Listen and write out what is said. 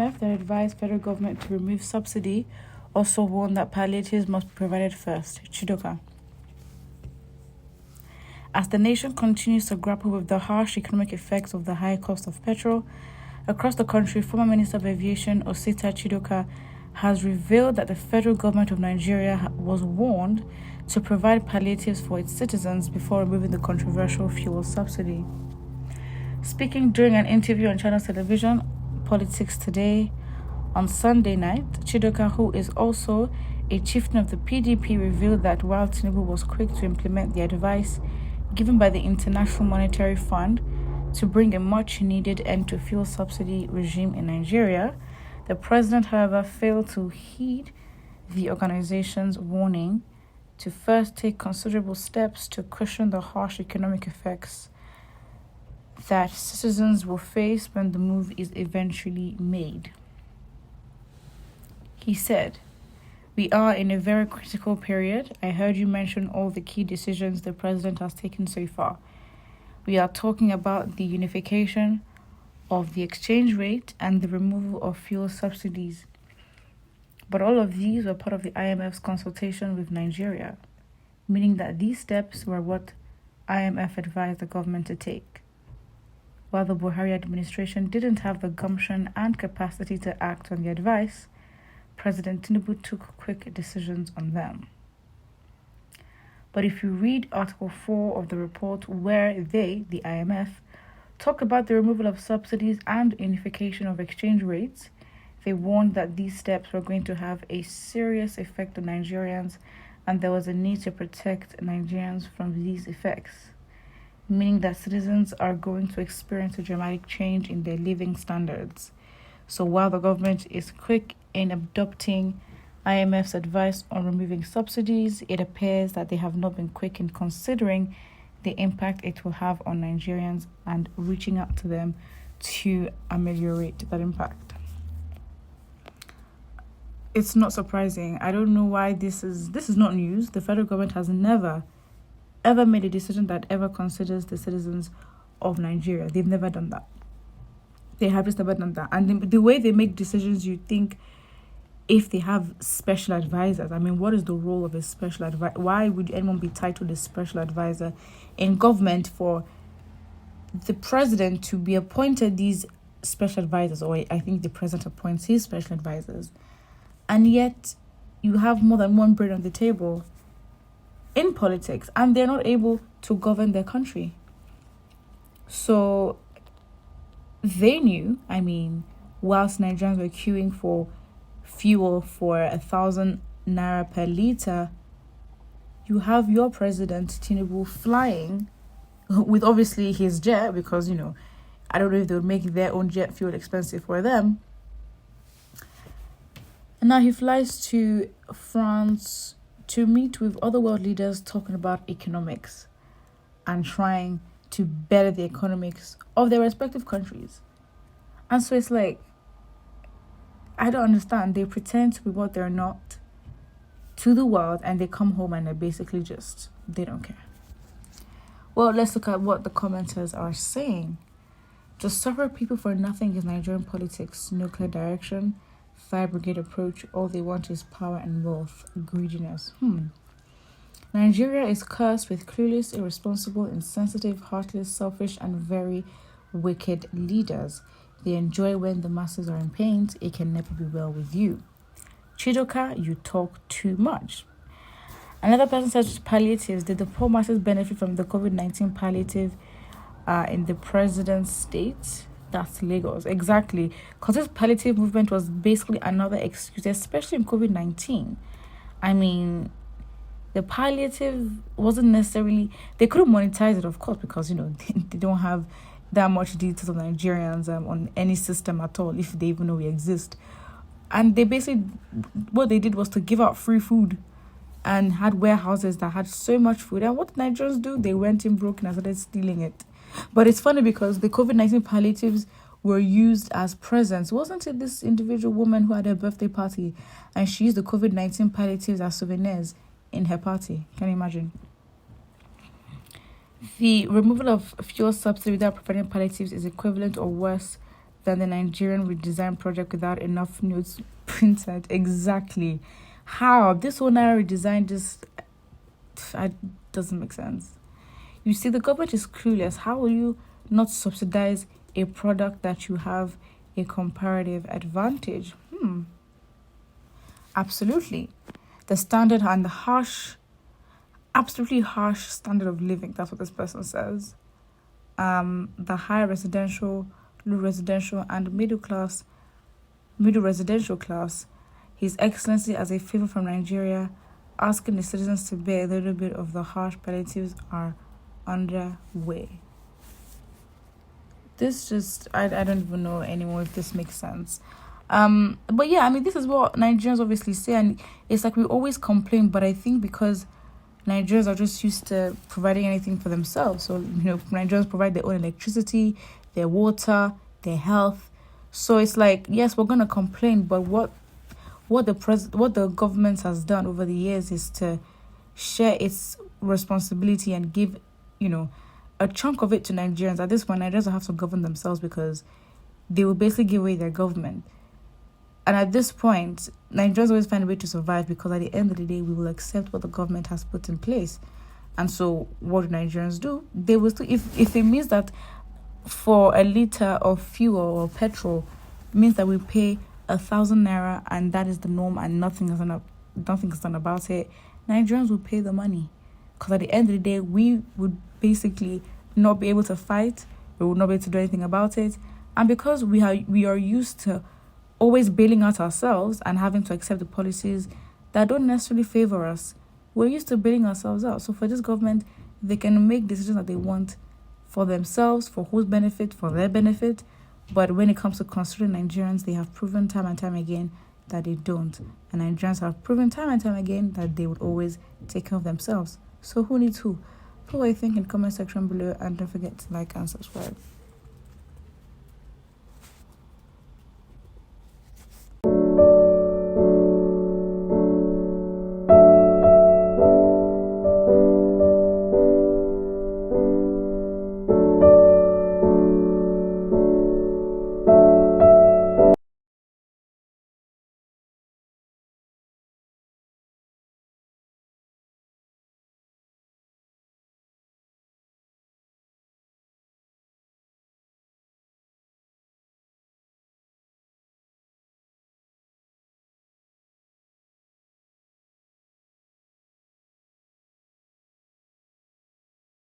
IMF that advised federal government to remove subsidy also warned that palliatives must be provided first. Chidoka. As the nation continues to grapple with the harsh economic effects of the high cost of petrol, across the country, former Minister of Aviation Osita Chidoka has revealed that the federal government of Nigeria was warned to provide palliatives for its citizens before removing the controversial fuel subsidy. Speaking during an interview on Channel Television, Politics Today, on Sunday night, Chidoka, who is also a chieftain of the PDP, revealed that while Tinubu was quick to implement the advice given by the International Monetary Fund to bring a much-needed end to fuel subsidy regime in Nigeria, the president, however, failed to heed the organization's warning to first take considerable steps to cushion the harsh economic effects that citizens will face when the move is eventually made. He said, "We are in a very critical period. I heard you mention all the key decisions the president has taken so far. We are talking about the unification of the exchange rate and the removal of fuel subsidies. But all of these were part of the IMF's consultation with Nigeria, meaning that these steps were what IMF advised the government to take. While the Buhari administration didn't have the gumption and capacity to act on the advice, President Tinubu took quick decisions on them." But if you read Article 4 of the report, where they, the IMF, talk about the removal of subsidies and unification of exchange rates, they warned that these steps were going to have a serious effect on Nigerians and there was a need to protect Nigerians from these effects, meaning that citizens are going to experience a dramatic change in their living standards. So while the government is quick in adopting IMF's advice on removing subsidies, it appears that they have not been quick in considering the impact it will have on Nigerians and reaching out to them to ameliorate that impact. It's not surprising. I don't know why this is not news. The federal government has never, ever made a decision that ever considers the citizens of Nigeria. They've never done that. They have just never done that. And the way they make decisions, you think if they have special advisors, I mean, what is the role of a special advisor? Why would anyone be titled a special advisor in government for the president to be appointed these special advisors? Or I think the president appoints his special advisors. And yet you have more than one brain on the table in politics and they're not able to govern their country. So they knew, I mean, whilst Nigerians were queuing for fuel for 1,000 naira per litre, you have your president, Tinubu, flying with obviously his jet because, I don't know if they would make their own jet fuel expensive for them. And now he flies to France to meet with other world leaders talking about economics and trying to better the economics of their respective countries. And so it's like, I don't understand. They pretend to be what they're not to the world and they come home and they're basically they don't care. Well, let's look at what the commenters are saying. To suffer people for nothing is Nigerian politics. No clear direction. Fire brigade approach. All they want is power and wealth. Greediness. Nigeria is cursed with clueless, irresponsible, insensitive, heartless, selfish, and very wicked leaders. They enjoy when the masses are in pain. It can never be well with you. Chidoka, you talk too much. Another person says palliatives. Did the poor masses benefit from the COVID-19 palliative in the president's state? That's Lagos. Exactly. Because this palliative movement was basically another excuse, especially in COVID-19. I mean, the palliative wasn't necessarily... They couldn't monetize it, of course, because, they don't have that much details of Nigerians on any system at all, if they even know we exist. And they basically... What they did was to give out free food and had warehouses that had so much food. And what did Nigerians do? They went in broke and started stealing it. But it's funny because the COVID-19 palliatives were used as presents. Wasn't it this individual woman who had her birthday party and she used the COVID-19 palliatives as souvenirs in her party? Can you imagine? The removal of fuel subsidy without providing palliatives is equivalent or worse than the Nigerian redesign project without enough notes printed. Exactly. How? This whole Naira redesign just doesn't make sense. You see, the government is clueless. How will you not subsidize a product that you have a comparative advantage? Absolutely. The standard and the absolutely harsh standard of living, that's what this person says. The high residential, low residential, and middle residential class. His Excellency, as a favor from Nigeria, asking the citizens to bear a little bit of the harsh palliatives are underway. This just, I don't even know anymore if this makes sense. But yeah, I mean, this is what Nigerians obviously say, and it's like we always complain, but I think because Nigerians are just used to providing anything for themselves. So, Nigerians provide their own electricity, their water, their health. So it's like, yes, we're going to complain, but what the government has done over the years is to share its responsibility and give, a chunk of it to Nigerians. At this point, Nigerians will have to govern themselves because they will basically give away their government. And at this point, Nigerians always find a way to survive because at the end of the day, we will accept what the government has put in place. And so what do Nigerians do? They will still, if it means that for a liter of fuel or petrol, means that we pay 1,000 naira and that is the norm and nothing is done about it, Nigerians will pay the money. Because at the end of the day, we would basically not be able to fight. We would not be able to do anything about it. And because we are used to always bailing out ourselves and having to accept the policies that don't necessarily favor us, we're used to bailing ourselves out. So for this government, they can make decisions that they want for themselves, for whose benefit, for their benefit. But when it comes to considering Nigerians, they have proven time and time again that they don't. And Nigerians have proven time and time again that they would always take care of themselves. So who needs who? Put what you think in the comment section below and don't forget to like and subscribe.